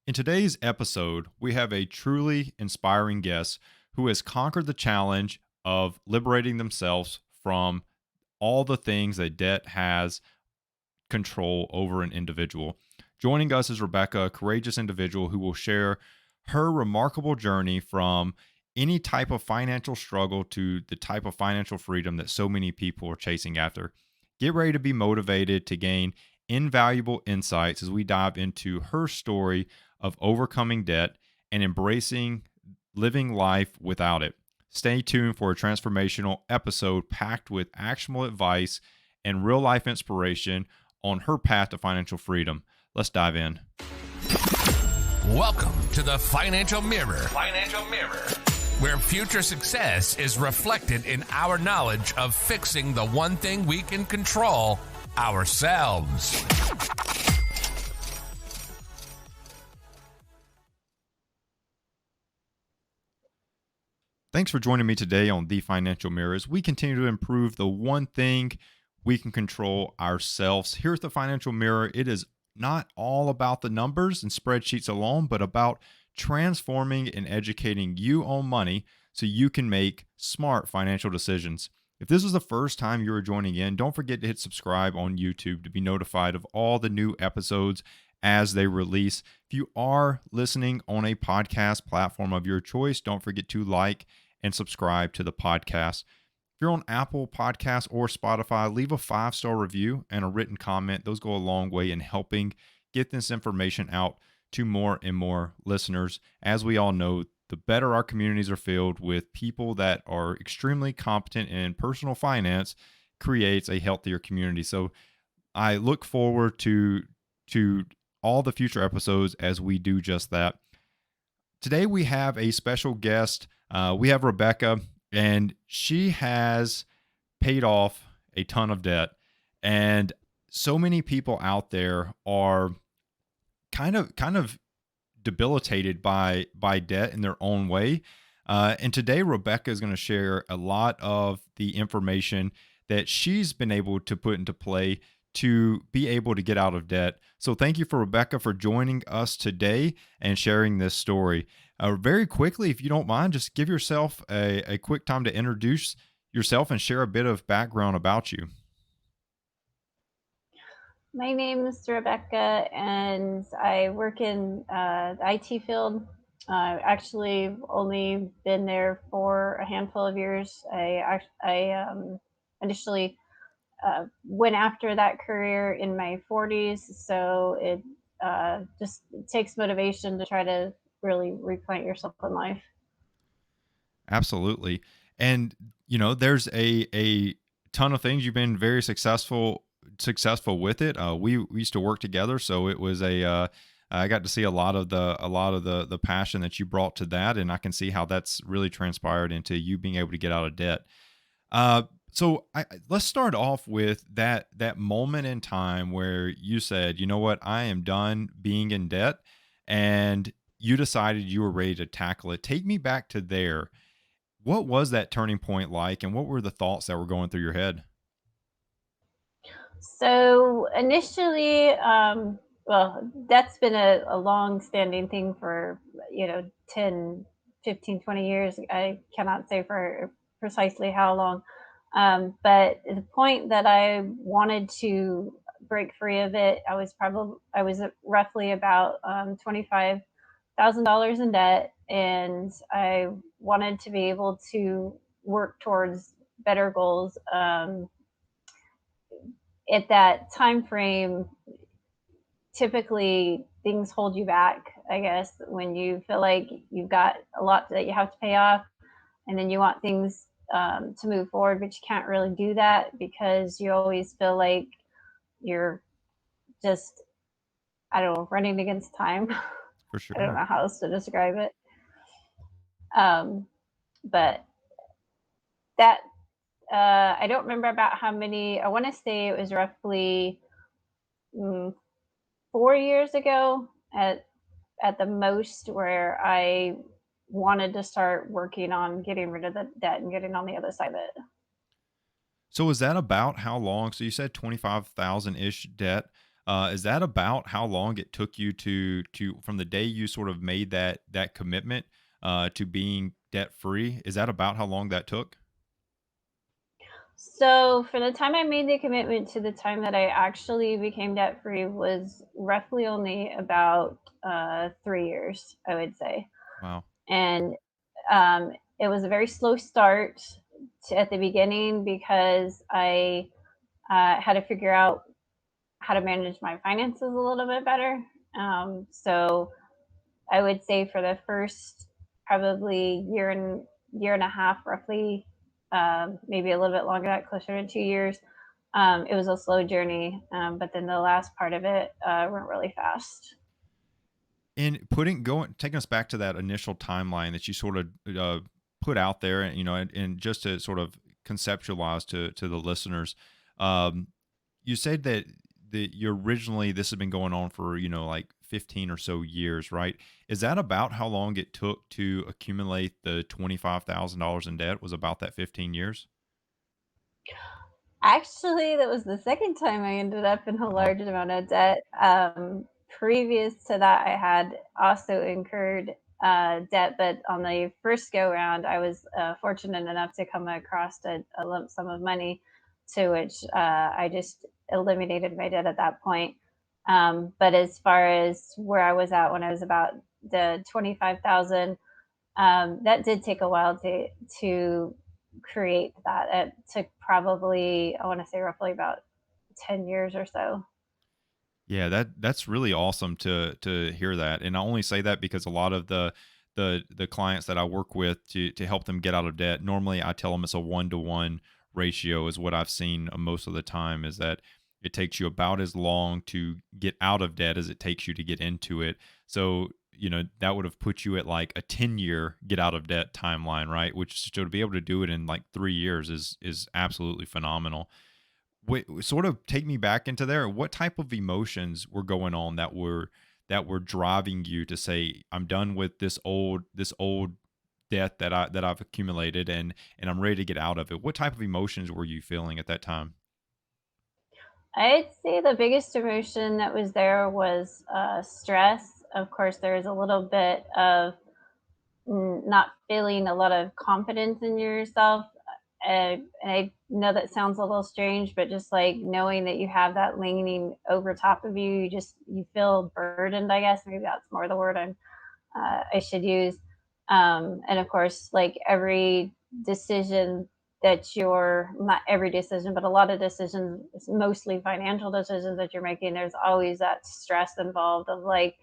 In today's episode, we have a truly inspiring guest who has conquered the challenge of liberating themselves from all the things that debt has control over an individual. Joining us is Rebecca, a courageous individual who will share her remarkable journey from any type of financial struggle to the type of financial freedom that so many people are chasing after. Get ready to be motivated to gain invaluable insights as we dive into her story of overcoming debt and embracing living life without it. Stay tuned for a transformational episode packed with actionable advice and real life inspiration on her path to financial freedom. Let's dive in. Welcome to the Financial Mirror. Financial Mirror, where future success is reflected in our knowledge of fixing the one thing we can control, ourselves. Thanks for joining me today on The Financial Mirror as we continue to improve the one thing we can control, ourselves. Here at The Financial Mirror, it is not all about the numbers and spreadsheets alone, but about transforming and educating you on money so you can make smart financial decisions. If this is the first time you are joining in, don't forget to hit subscribe on YouTube to be notified of all the new episodes as they release. If you are listening on a podcast platform of your choice, don't forget to like and subscribe to the podcast. If you're on Apple Podcasts or Spotify, leave a 5-star review and a written comment. Those go a long way in helping get this information out to more and more listeners. As we all know, the better our communities are filled with people that are extremely competent in personal finance creates a healthier community. So I look forward to all the future episodes as we do just that. Today we have a special guest. We have Rebecca, and she has paid off a ton of debt. And so many people out there are kind of debilitated by debt in their own way. And today Rebecca is going to share a lot of the information that she's been able to put into play to be able to get out of debt. So thank you for Rebecca for joining us today and sharing this story. Very quickly, if you don't mind, just give yourself a quick time to introduce yourself and share a bit of background about you. My name is Rebecca, and I work in the IT field. Actually, only been there for a handful of years. I initially went after that career in my 40s, so it just takes motivation to try to really replant yourself in life. Absolutely. And there's a ton of things you've been very successful with it. We used to work together, so it was I got to see a lot of the passion that you brought to that, and I can see how that's really transpired into you being able to get out of debt. Let's start off with that moment in time where you said, you know what, I am done being in debt, and you decided you were ready to tackle it. Take me back to there. What was that turning point like, and what were the thoughts that were going through your head? So initially, well, that's been a long-standing thing for, 10, 15, 20 years. I cannot say for precisely how long. But the point that I wanted to break free of it, I was roughly about $25,000 in debt, and I wanted to be able to work towards better goals. At that time frame, typically things hold you back, I guess, when you feel like you've got a lot that you have to pay off, and then you want things to move forward, but you can't really do that because you always feel like you're just, I don't know, running against time. For I don't sure. know how else to describe it. Um, but that, I don't remember about how many, I want to say it was roughly 4 years ago at the most, where I wanted to start working on getting rid of the debt and getting on the other side of it. So is that about how long? So you said 25,000 ish debt. Is that about how long it took you to from the day you sort of made that commitment to being debt free? Is that about how long that took? So, for the time I made the commitment to the time that I actually became debt free was roughly only about 3 years, I would say. Wow. And it was a very slow start at the beginning because I had to figure out how to manage my finances a little bit better. So, I would say for the first probably year and a half, roughly, maybe a little bit longer, that closer to 2 years. It was a slow journey, but then the last part of it went really fast. And taking us back to that initial timeline that you sort of put out there, and and just to sort of conceptualize to the listeners, um, you said that you originally this has been going on for like 15 or so years, right? Is that about how long it took to accumulate the $25,000 in debt? Was about that 15 years? Actually, that was the second time I ended up in a Wow. large amount of debt. Previous to that, I had also incurred debt, but on the first go round, I was fortunate enough to come across a lump sum of money, to which I just eliminated my debt at that point. But as far as where I was at when I was about the 25,000, that did take a while to create that. It took probably, I want to say, roughly about 10 years or so. Yeah, that's really awesome to hear that. And I only say that because a lot of the clients that I work with to help them get out of debt, normally I tell them it's a 1-to-1 ratio is what I've seen most of the time, is that it takes you about as long to get out of debt as it takes you to get into it. So, that would have put you at like a 10-year get out of debt timeline, right? Which, so to be able to do it in like 3 years is absolutely phenomenal. Wait, sort of take me back into there. What type of emotions were going on that were driving you to say, "I'm done with this old debt that I've accumulated, and I'm ready to get out of it." What type of emotions were you feeling at that time? I'd say the biggest emotion that was there was stress. Of course, there's a little bit of not feeling a lot of confidence in yourself. And I know that sounds a little strange, but just like knowing that you have that leaning over top of you, you feel burdened. I guess maybe that's more the word I should use. And of course, like every decision not every decision, but a lot of decisions, mostly financial decisions that you're making, there's always that stress involved of like,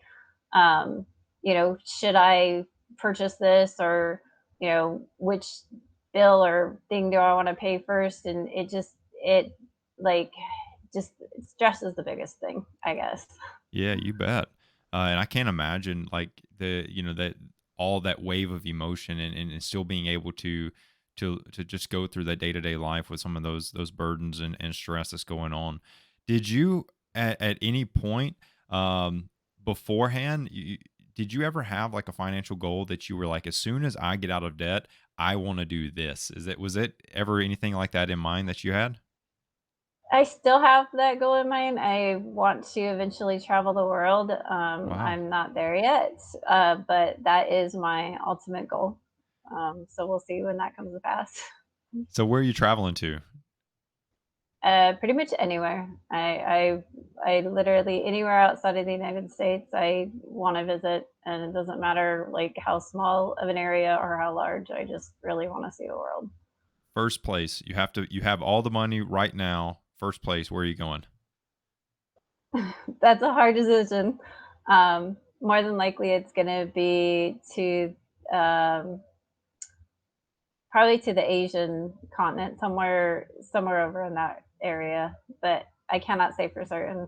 um, should I purchase this, or, which bill or thing do I want to pay first? And it like, just stress is the biggest thing, I guess. Yeah, you bet. And I can't imagine like that all that wave of emotion, and still being able to just go through that day-to-day life with some of those burdens and stress that's going on. Did you at any point um beforehand, did you ever have like a financial goal that you were like, as soon as I get out of debt, I want to do this? Was it ever anything like that in mind that you had? I still have that goal in mind. I want to eventually travel the world. Wow. I'm not there yet, but that is my ultimate goal. So we'll see when that comes to pass. So where are you traveling to? Pretty much anywhere. I literally anywhere outside of the United States I want to visit, and it doesn't matter like how small of an area or how large. I just really want to see the world. First place. You have all the money right now. First place, where are you going? That's a hard decision. More than likely, it's going to be to um, probably to the Asian continent, somewhere over in that area, but I cannot say for certain.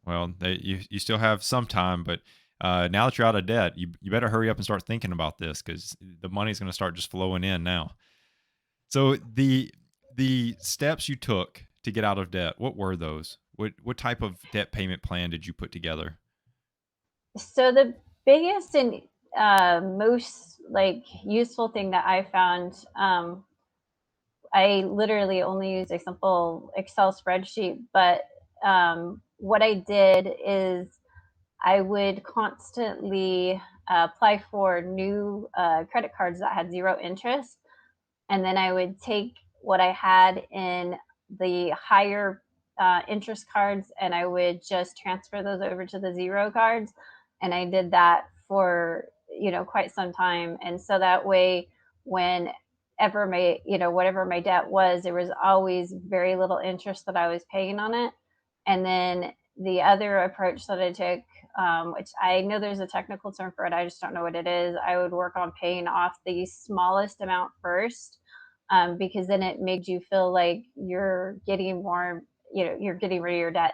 Well, you still have some time, but now that you're out of debt, you better hurry up and start thinking about this, because the money's going to start just flowing in now. So the steps you took to get out of debt, what were those? What type of debt payment plan did you put together? So the biggest and most like useful thing that I found, I literally only use a simple Excel spreadsheet, but what I did is I would constantly apply for new credit cards that had zero interest, and then I would take what I had in the higher interest cards and I would just transfer those over to the zero cards. And I did that for quite some time, and so that way, whenever my whatever my debt was, there was always very little interest that I was paying on it. And then the other approach that I took, which I know there's a technical term for it, I just don't know what it is. I would work on paying off the smallest amount first, because then it made you feel like you're getting more, you're getting rid of your debt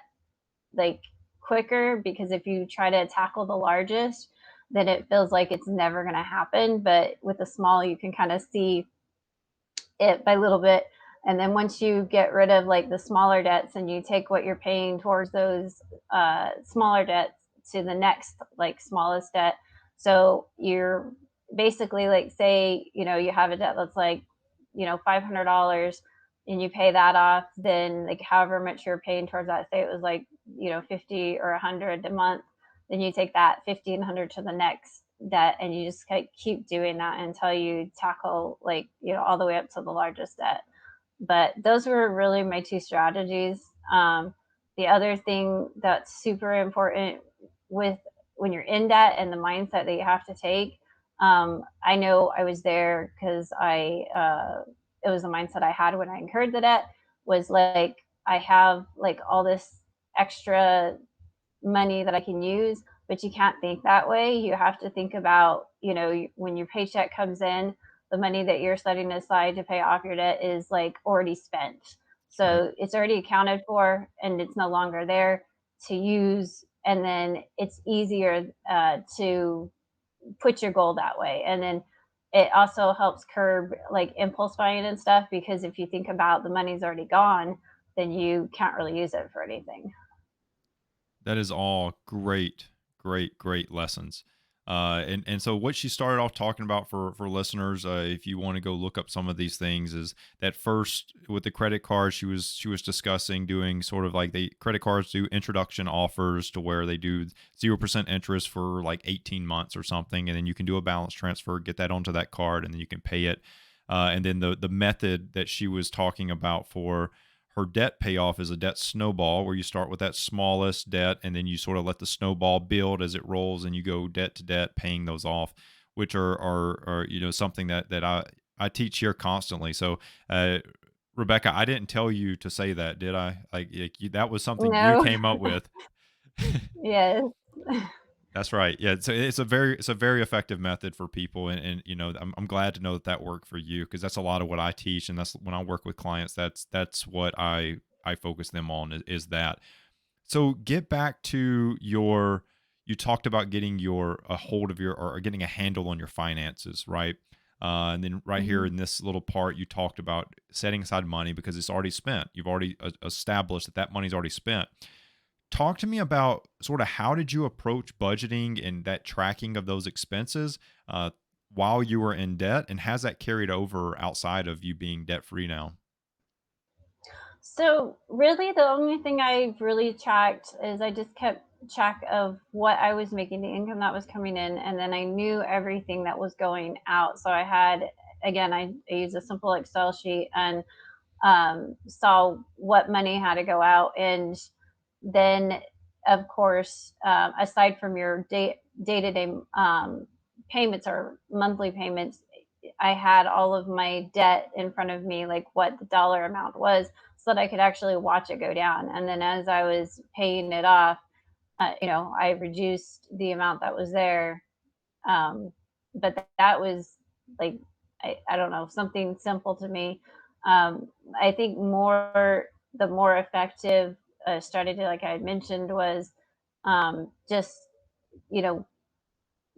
like quicker. Because if you try to tackle the largest, then it feels like it's never going to happen. But with the small, you can kind of see it by little bit. And then once you get rid of like the smaller debts and you take what you're paying towards those smaller debts to the next like smallest debt. So you're basically like, say, you have a debt that's like, $500, and you pay that off, then like however much you're paying towards that, say it was like, 50 or 100 a month, then you take that 1,500 to the next debt, and you just keep doing that until you tackle like all the way up to the largest debt. But those were really my two strategies. The other thing that's super important with when you're in debt and the mindset that you have to take, I know I was there because it was the mindset I had when I incurred the debt, was like, I have like all this extra money that I can use, but you can't think that way. You have to think about, when your paycheck comes in, the money that you're setting aside to pay off your debt is like already spent. That's right. So it's already accounted for and it's no longer there to use. And then it's easier to put your goal that way. And then it also helps curb like impulse buying and stuff, because if you think about the money's already gone, then you can't really use it for anything. That is all great, great, great lessons. And so what she started off talking about for listeners, if you want to go look up some of these things, is that first with the credit card, she was discussing doing sort of like the credit cards do introduction offers to where they do 0% interest for like 18 months or something, and then you can do a balance transfer, get that onto that card, and then you can pay it. And then the method that she was talking about for her debt payoff is a debt snowball, where you start with that smallest debt and then you sort of let the snowball build as it rolls, and you go debt to debt paying those off, which are something that I teach here constantly. So Rebecca, I didn't tell you to say that, did I? That was something you No. came up with. Yes. That's right. Yeah. So it's a very effective method for people, and I'm glad to know that worked for you, because that's a lot of what I teach, and that's when I work with clients. That's what I focus them on is that. So get back to your. You talked about getting your a hold of your or getting a handle on your finances, right? And then right here Mhm. in this little part, you talked about setting aside money because it's already spent. You've already established that money's already spent. Talk to me about sort of how did you approach budgeting and that tracking of those expenses uh, while you were in debt, and has that carried over outside of you being debt free now? So really the only thing I really tracked is I just kept track of what I was making, the income that was coming in, and then I knew everything that was going out. So I had, again, I used a simple Excel sheet and saw what money had to go out. And then, of course, aside from your day to day payments or monthly payments, I had all of my debt in front of me, like what the dollar amount was, so that I could actually watch it go down. And then as I was paying it off, I reduced the amount that was there. But that was like, I don't know, something simple to me. I think the more effective strategy, like I had mentioned, was just, you know,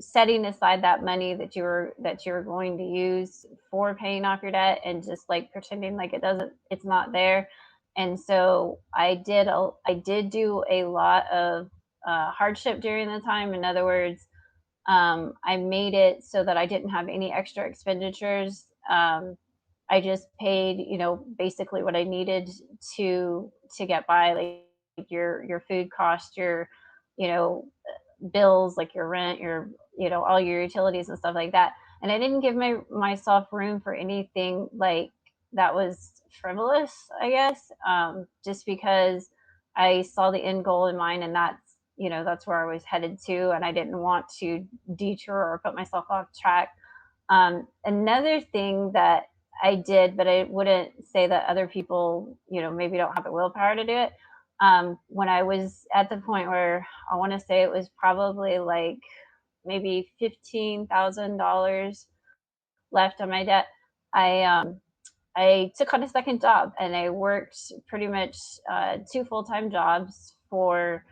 setting aside that money that you're going to use for paying off your debt, and just like pretending like it's not there. And so I did do a lot of hardship during the time. In other words, I made it so that I didn't have any extra expenditures. I just paid, basically what I needed to get by. Like your food cost, your, you know, bills like your rent, your, all your utilities and stuff like that. And I didn't give myself room for anything like that was frivolous, I guess, just because I saw the end goal in mind, and that's where I was headed to, and I didn't want to detour or put myself off track. Another thing that I did, but I wouldn't say that other people, maybe don't have the willpower to do it. When I was at the point where I want to say it was probably like maybe $15,000 left on my debt, I took on a second job, and I worked pretty much two full time jobs for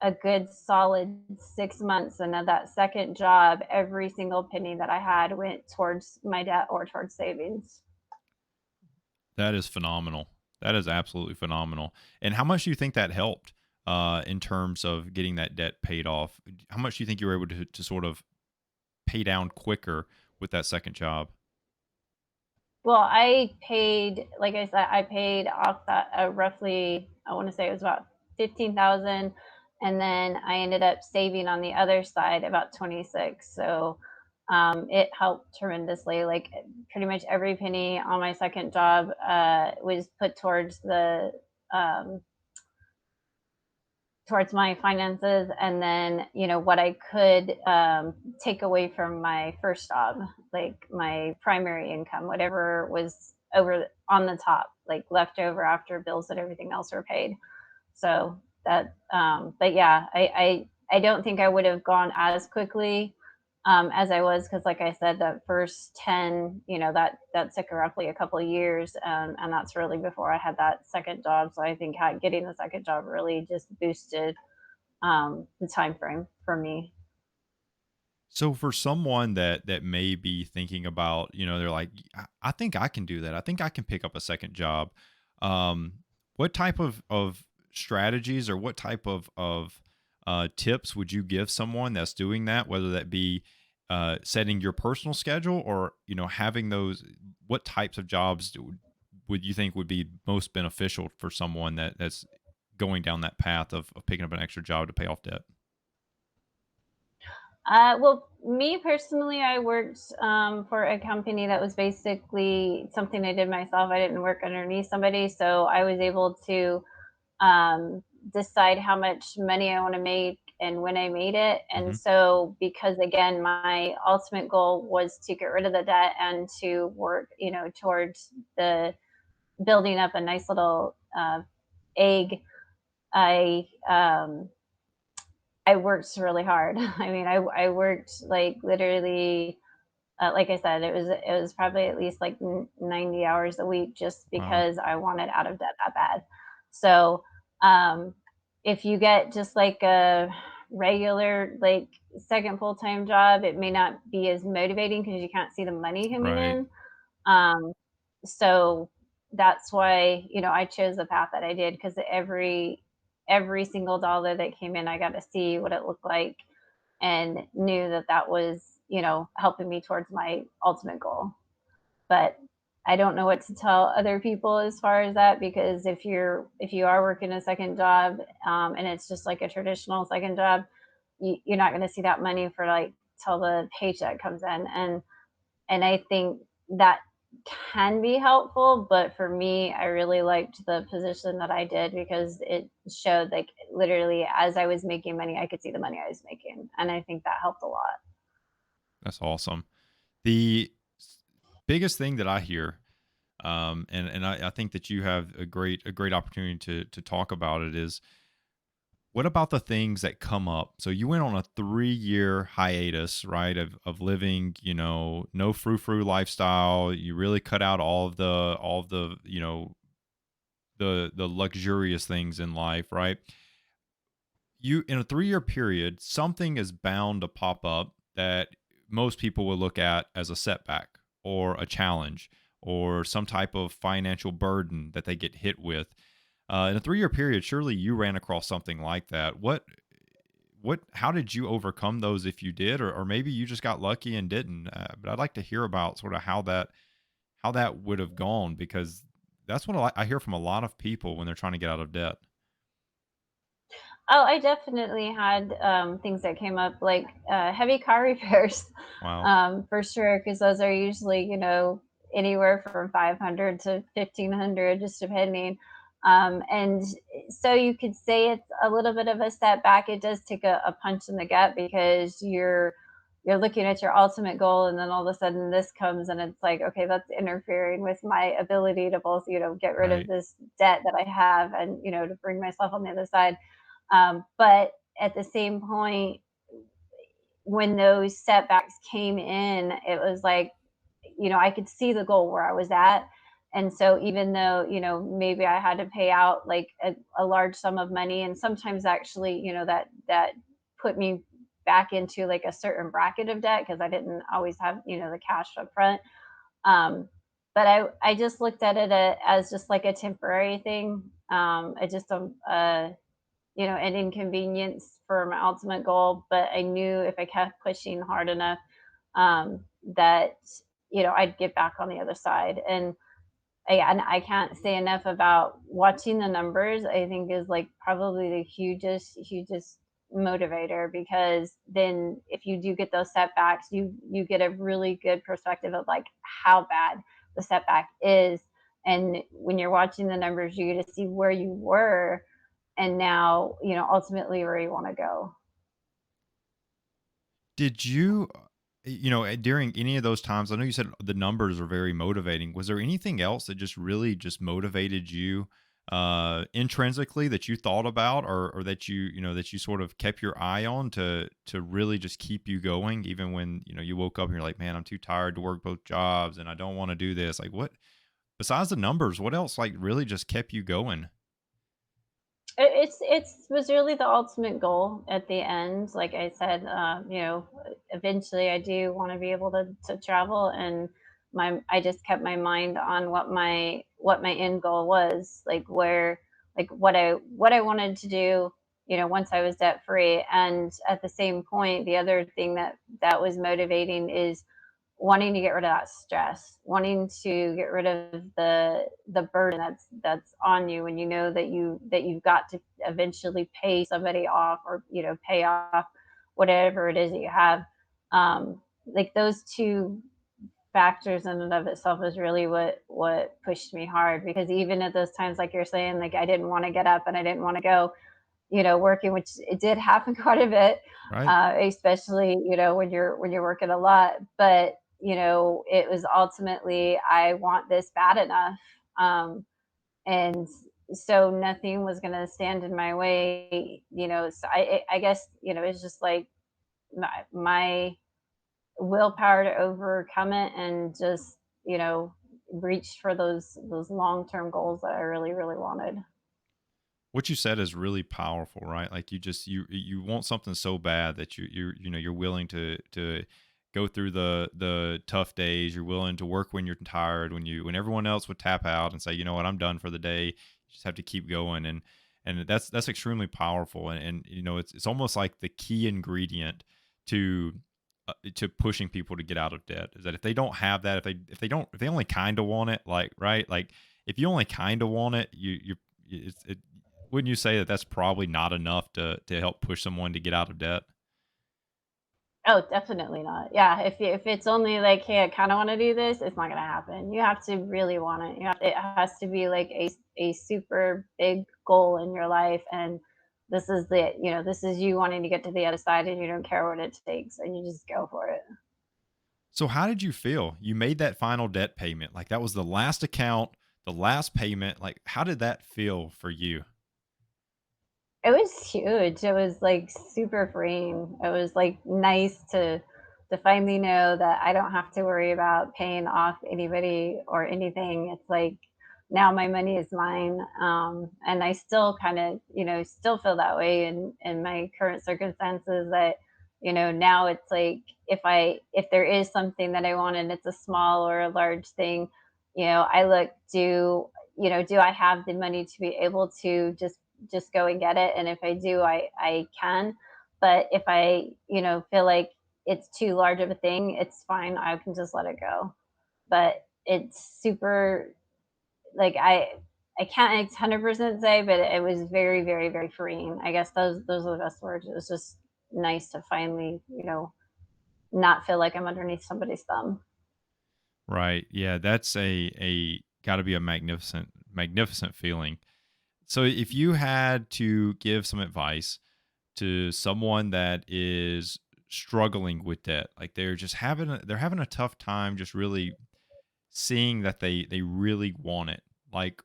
a good solid 6 months. And at that second job, every single penny that I had went towards my debt or towards savings. That is phenomenal. That is absolutely phenomenal. And how much do you think that helped in terms of getting that debt paid off? How much do you think you were able to sort of pay down quicker with that second job? Well, I paid, like I said, I paid off that roughly, I want to say it was about 15,000. And then I ended up saving on the other side about 26. So it helped tremendously. Like pretty much every penny on my second job was put um, towards my finances, and then what I could take away from my first job, like my primary income, whatever was over on the top, like left over after bills and everything else were paid. So that, but yeah, I don't think I would have gone as quickly as I was, because like I said, that first 10, that took roughly a couple of years, and that's really before I had that second job. So I think getting the second job really just boosted the time frame for me. So for someone that may be thinking about, they're like, I think I can do that. I think I can pick up a second job. Um, what type of strategies or what type of tips would you give someone that's doing that, whether that be setting your personal schedule or, having those, what types of jobs would you think would be most beneficial for someone that's going down that path of picking up an extra job to pay off debt? Well, me personally, I worked for a company that was basically something I did myself. I didn't work underneath somebody, so I was able to um, decide how much money I want to make and when I made it. And Hmm. so, because again, my ultimate goal was to get rid of the debt and to work, towards the building up a nice little egg. I I worked really hard. I mean, I worked like literally, like I said, it was probably at least like 90 hours a week, just Wow. because I wanted out of debt that bad. So, um, if you get just like a regular, like second full time job, it may not be as motivating because you can't see the money coming Right. in. Um, so that's why, I chose the path that I did, because every single dollar that came in, I got to see what it looked like, and knew that that was, helping me towards my ultimate goal. But I don't know what to tell other people as far as that, because if you are working a second job, and it's just like a traditional second job, you're not going to see that money for like till the paycheck comes in. And I think that can be helpful, but for me, I really liked the position that I did, because it showed like literally as I was making money, I could see the money I was making, and I think that helped a lot. That's awesome. The biggest thing that I hear, and I think that you have a great opportunity to talk about it is what about the things that come up? So you went on a 3-year hiatus, right? Of living, no frou-frou lifestyle. You really cut out all of the, the luxurious things in life, right? You in a 3-year period, something is bound to pop up that most people will look at as a setback or a challenge or some type of financial burden that they get hit with. In a 3-year period, surely you ran across something like that. How did you overcome those if you did, or maybe you just got lucky and didn't? But I'd like to hear about sort of how that would have gone, because that's what I hear from a lot of people when they're trying to get out of debt. Oh, I definitely had, things that came up, like, heavy car repairs, Wow. for sure, because those are usually, anywhere from 500 to 1,500, just depending. And so you could say it's a little bit of a setback. It does take a punch in the gut because you're looking at your ultimate goal, and then all of a sudden this comes, and it's like, okay, that's interfering with my ability to both, get rid of Right. this debt that I have and, to bring myself on the other side. But at the same point, when those setbacks came in, it was like, I could see the goal where I was at. And so even though, maybe I had to pay out like a large sum of money, and sometimes actually, that put me back into like a certain bracket of debt because I didn't always have, the cash up front. Um, but I just looked at it as just like a temporary thing. I just an inconvenience for my ultimate goal. But I knew if I kept pushing hard enough, that I'd get back on the other side. And I can't say enough about watching the numbers. I think is like probably the hugest motivator, because then if you do get those setbacks, you get a really good perspective of like how bad the setback is. And when you're watching the numbers, you get to see where you were and now, ultimately where you want to go. Did you, during any of those times, I know you said the numbers are very motivating. Was there anything else that just really just motivated you intrinsically that you thought about, or that that you sort of kept your eye on to really just keep you going, even when, you woke up and you're like, man, I'm too tired to work both jobs and I don't want to do this. Like, what, besides the numbers, what else like really just kept you going? It's was really the ultimate goal at the end. Like I said, eventually I do want to be able to travel, and I just kept my mind on what my end goal was, like where like what I wanted to do, once I was debt free. And at the same point, the other thing that was motivating is wanting to get rid of that stress, wanting to get rid of the burden that's on you when you know that you've got to eventually pay somebody off, or pay off whatever it is that you have. Like those two factors in and of itself is really what pushed me hard, because even at those times, like you're saying, like I didn't want to get up and I didn't want to go, working, which it did happen quite a bit, Right. especially, when you're working a lot. But, it was ultimately, I want this bad enough. And so nothing was going to stand in my way, so I guess, it's just like my willpower to overcome it and just, reach for those long-term goals that I really, really wanted. What you said is really powerful, right? Like you want something so bad that you're willing to go through the tough days. You're willing to work when you're tired, when everyone else would tap out and say, you know what, I'm done for the day. You just have to keep going, and that's extremely powerful. And it's almost like the key ingredient to to pushing people to get out of debt is that if they don't have that, if they only kind of want it, like, right, like if you only kind of want it, it wouldn't you say that that's probably not enough to help push someone to get out of debt? Oh, definitely not. Yeah, if it's only like, "Hey, I kinda wanna do this," it's not gonna happen. You have to really want it. It has to be like a super big goal in your life, and this is you wanting to get to the other side, and you don't care what it takes, and you just go for it. So how did you feel? You made that final debt payment. Like that was the last account, the last payment. Like how did that feel for you? It was huge. It was, like, super freeing. It was, like, nice to finally know that I don't have to worry about paying off anybody or anything. It's like, now my money is mine, and I still kinda, still feel that way in my current circumstances, that, now it's like, if there is something that I want and it's a small or a large thing, I look, do I have the money to be able to just go and get it? And if I do, I can. But if I, feel like it's too large of a thing, it's fine. I can just let it go. But it's super, like, I can't 100% say, but it was very, very, very freeing. I guess those are the best words. It was just nice to finally, not feel like I'm underneath somebody's thumb. Right. Yeah, that's a got to be a magnificent feeling. So if you had to give some advice to someone that is struggling with debt, like they're having a tough time just really seeing that they really want it. Like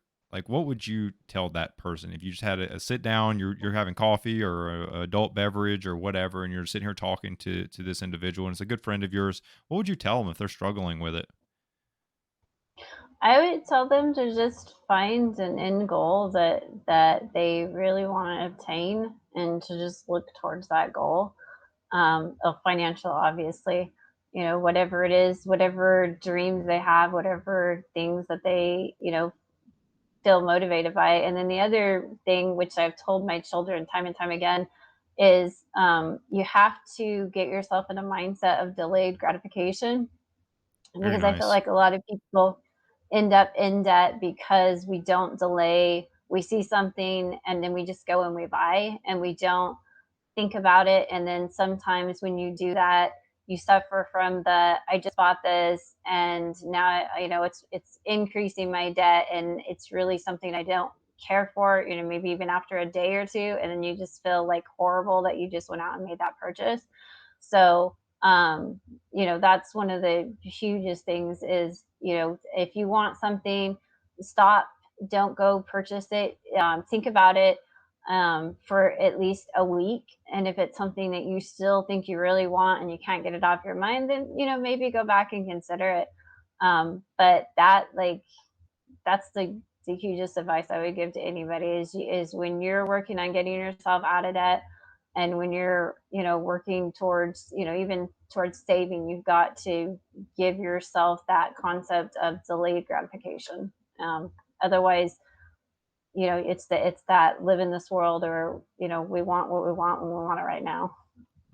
what would you tell that person if you just had a sit down, you're having coffee or a adult beverage or whatever, and you're sitting here talking to this individual and it's a good friend of yours, what would you tell them if they're struggling with it? I would tell them to just find an end goal that they really want to obtain, and to just look towards that goal. Of financial, obviously, whatever it is, whatever dreams they have, whatever things that they, feel motivated by. And then the other thing, which I've told my children time and time again, is you have to get yourself in a mindset of delayed gratification, Very because I feel nice. like a lot of people end up in debt because we don't delay. We see something and then we just go and we buy, and we don't think about it. And then sometimes when you do that, you suffer from the I just bought this and now it's increasing my debt, and it's really something I don't care for, maybe even after a day or two, and then you just feel like horrible that you just went out and made that purchase. So that's one of the hugest things is, if you want something, stop, don't go purchase it. Think about it for at least a week. And if it's something that you still think you really want and you can't get it off your mind, then, maybe go back and consider it. But that's the hugest advice I would give to anybody is when you're working on getting yourself out of debt, and when you're working towards even towards saving, you've got to give yourself that concept of delayed gratification. Otherwise, it's that live in this world, or we want what we want when we want it right now.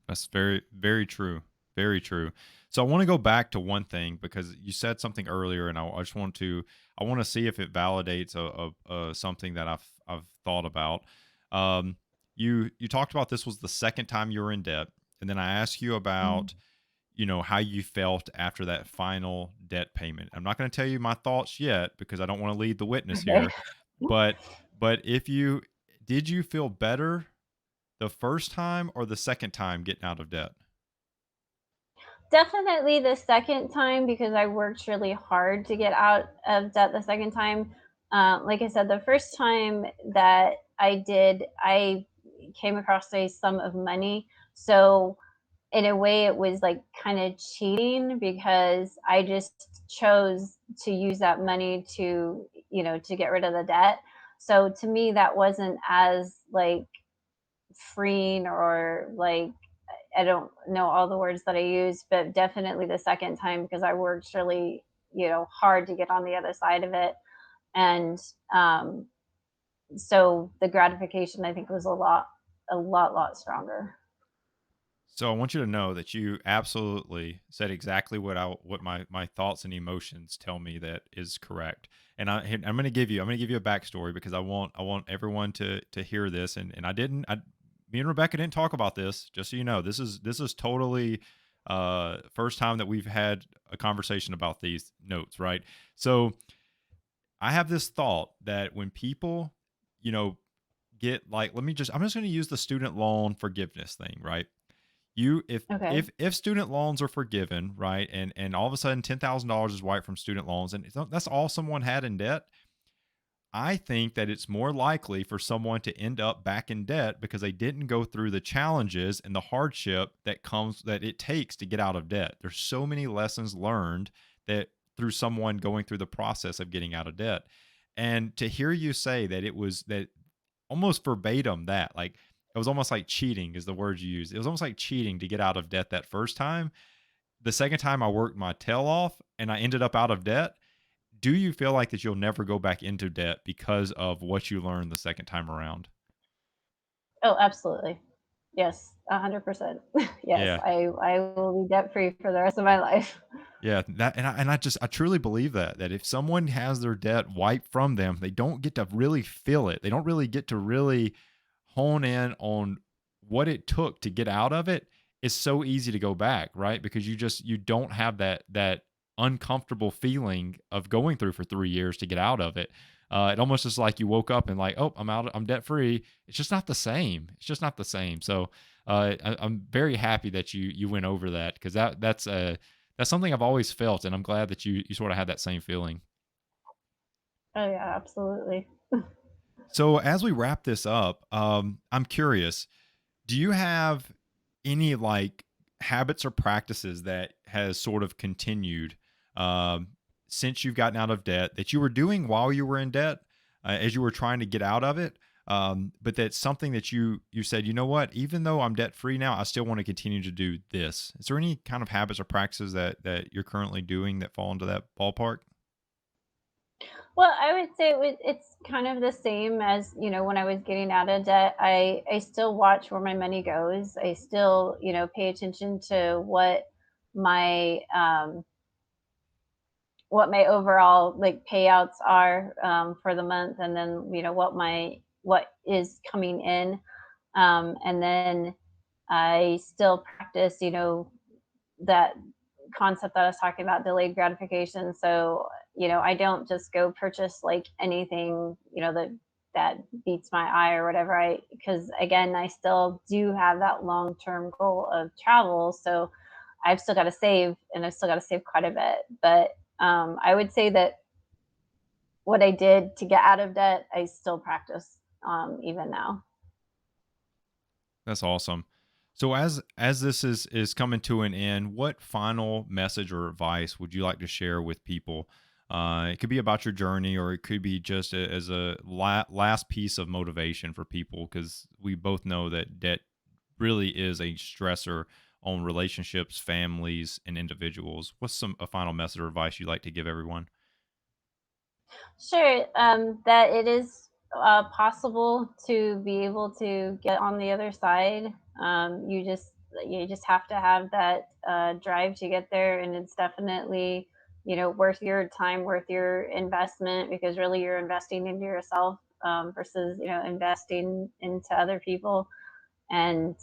That's very, very true. Very true. So I want to go back to one thing because you said something earlier, and I just I want to see if it validates something that I've thought about. Um, you talked about this was the second time you were in debt, and then I asked you Mhm. about how you felt after that final debt payment. I'm not going to tell you my thoughts yet because I don't want to lead the witness Okay. here, but if you did you feel better the first time or the second time getting out of debt? Definitely the second time, because I worked really hard to get out of debt the second time. Like I said, the first time that I did, I came across a sum of money. So in a way, it was like kind of cheating, because I just chose to use that money to get rid of the debt. So to me, that wasn't as like freeing, or like, I don't know all the words that I used, but definitely the second time, because I worked really, hard to get on the other side of it. And so the gratification, I think, was lot stronger. So I want you to know that you absolutely said exactly what my thoughts and emotions tell me that is correct. And I'm going to give you a backstory because I want everyone to hear this. And me and Rebecca didn't talk about this. Just so you know, this is totally first time that we've had a conversation about these notes. Right. So I have this thought that when people, you know, get like, I'm just going to use the student loan forgiveness thing. Right. You Okay. if student loans are forgiven, right, and all of a sudden $10,000 is wiped from student loans, and that's all someone had in debt, I think that it's more likely for someone to end up back in debt because they didn't go through the challenges and the hardship that it takes to get out of debt. There's so many lessons learned that through someone going through the process of getting out of debt. And to hear you say that it was that almost verbatim that like it was almost like cheating is the word you used. It was almost like cheating to get out of debt that first time. The second time I worked my tail off and I ended up out of debt. Do you feel like that you'll never go back into debt because of what you learned the second time around? Oh, absolutely. Yes, 100%. Yes, Yeah. I will be debt free for the rest of my life. Yeah, that and I truly believe that if someone has their debt wiped from them, they don't get to really feel it. They don't really get to really hone in on what it took to get out of it. It's so easy to go back, right? Because you don't have that uncomfortable feeling of going through for 3 years to get out of it. It almost is like you woke up and like, oh, I'm out, I'm debt free. It's just not the same. It's just not the same. So I'm very happy that you went over that because that's something I've always felt, and I'm glad that you sort of had that same feeling. Oh yeah, absolutely. So as we wrap this up, I'm curious, do you have any like habits or practices that has sort of continued um, since you've gotten out of debt that you were doing while you were in debt, as you were trying to get out of it? But that's something that you said, you know what, even though I'm debt free now, I still want to continue to do this. Is there any kind of habits or practices that you're currently doing that fall into that ballpark? Well, I would say it's kind of the same as, when I was getting out of debt. I still watch where my money goes. I still, pay attention to my what my overall like payouts are, for the month, and then what is coming in, and then I still practice, that concept that I was talking about, delayed gratification. So, I don't just go purchase like anything, that beats my eye or whatever. Because again, I still do have that long term goal of travel. So I've still got to save, and I've still got to save quite a bit. But I would say that what I did to get out of debt, I still practice, even now. That's awesome. So as this is coming to an end, what final message or advice would you like to share with people? It could be about your journey, or it could be just as a last piece of motivation for people, because we both know that debt really is a stressor on relationships, families, and individuals. What's a final message or advice you'd like to give everyone? Sure, that it is possible to be able to get on the other side. You just have to have that drive to get there, and it's definitely, worth your time, worth your investment, because really you're investing into yourself, versus, investing into other people. And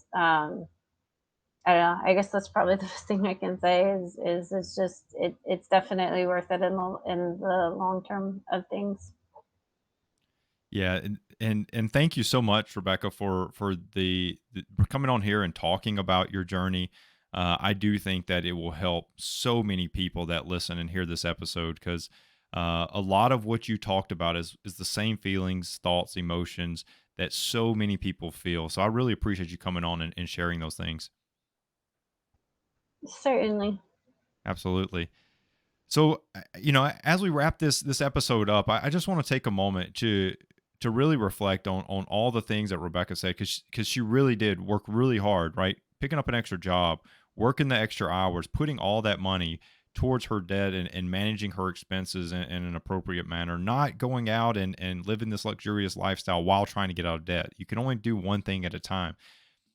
I don't know. I guess that's probably the best thing I can say is it's just it's definitely worth it in the long term of things. Yeah, and thank you so much, Rebecca, for for coming on here and talking about your journey. I do think that it will help so many people that listen and hear this episode, because a lot of what you talked about is the same feelings, thoughts, emotions that so many people feel. So I really appreciate you coming on and sharing those things. Certainly. Absolutely. So, as we wrap this episode up, I just want to take a moment to really reflect on all the things that Rebecca said, because she really did work really hard, right? Picking up an extra job, working the extra hours, putting all that money towards her debt and managing her expenses in an appropriate manner, not going out and living this luxurious lifestyle while trying to get out of debt. You can only do one thing at a time.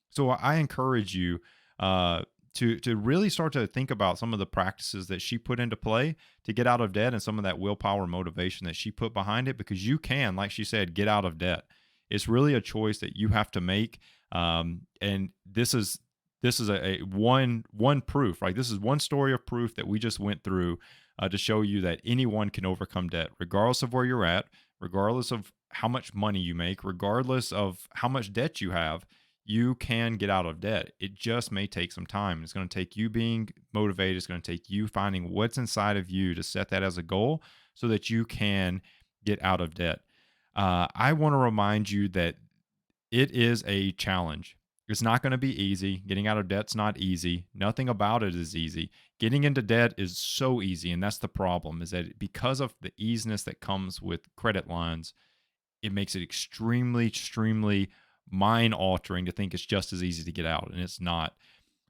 So I encourage you uh, to really start to think about some of the practices that she put into play to get out of debt, and some of that willpower motivation that she put behind it, because you can, like she said, get out of debt. It's really a choice that you have to make, and this is a one proof, right? This is one story of proof that we just went through to show you that anyone can overcome debt, regardless of where you're at, regardless of how much money you make, regardless of how much debt you have. You can get out of debt. It just may take some time. It's going to take you being motivated. It's going to take you finding what's inside of you to set that as a goal so that you can get out of debt. I want to remind you that it is a challenge. It's not going to be easy. Getting out of debt's not easy. Nothing about it is easy. Getting into debt is so easy, and that's the problem. Is that because of the easiness that comes with credit lines, it makes it extremely mind altering to think it's just as easy to get out, and it's not.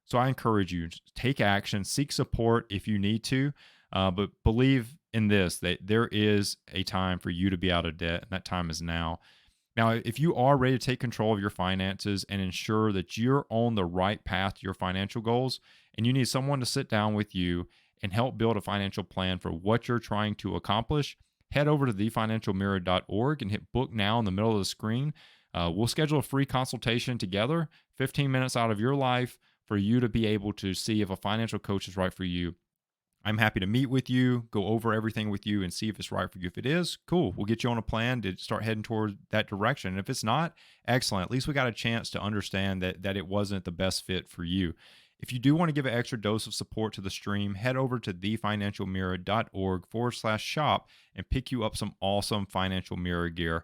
So I encourage you to take action, seek support if you need to, but believe in this, that there is a time for you to be out of debt, and that time is now. Now, if you are ready to take control of your finances and ensure that you're on the right path to your financial goals, and you need someone to sit down with you and help build a financial plan for what you're trying to accomplish, head over to thefinancialmirror.org and hit book now in the middle of the screen. We'll schedule a free consultation together, 15 minutes out of your life for you to be able to see if a financial coach is right for you. I'm happy to meet with you, go over everything with you, and see if it's right for you. If it is, cool. We'll get you on a plan to start heading toward that direction. And if it's not, excellent. At least we got a chance to understand that it wasn't the best fit for you. If you do want to give an extra dose of support to the stream, head over to thefinancialmirror.org/shop and pick you up some awesome Financial Mirror gear.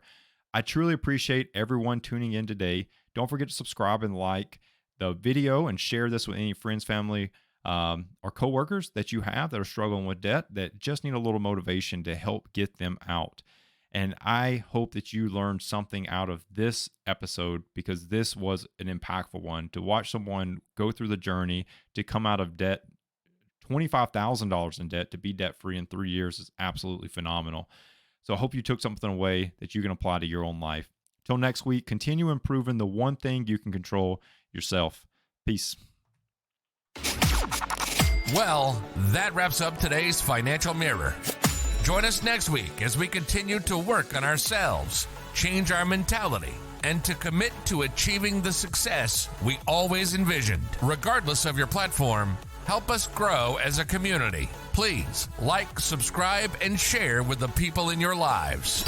I truly appreciate everyone tuning in today. Don't forget to subscribe and like the video and share this with any friends, family, or coworkers that you have that are struggling with debt that just need a little motivation to help get them out. And I hope that you learned something out of this episode, because this was an impactful one. To watch someone go through the journey to come out of debt, $25,000 in debt, to be debt free in 3 years is absolutely phenomenal. So I hope you took something away that you can apply to your own life. Till next week, continue improving the one thing you can control, yourself. Peace. Well, that wraps up today's Financial Mirror. Join us next week as we continue to work on ourselves, change our mentality, and to commit to achieving the success we always envisioned. Regardless of your platform, help us grow as a community. Please like, subscribe, and share with the people in your lives.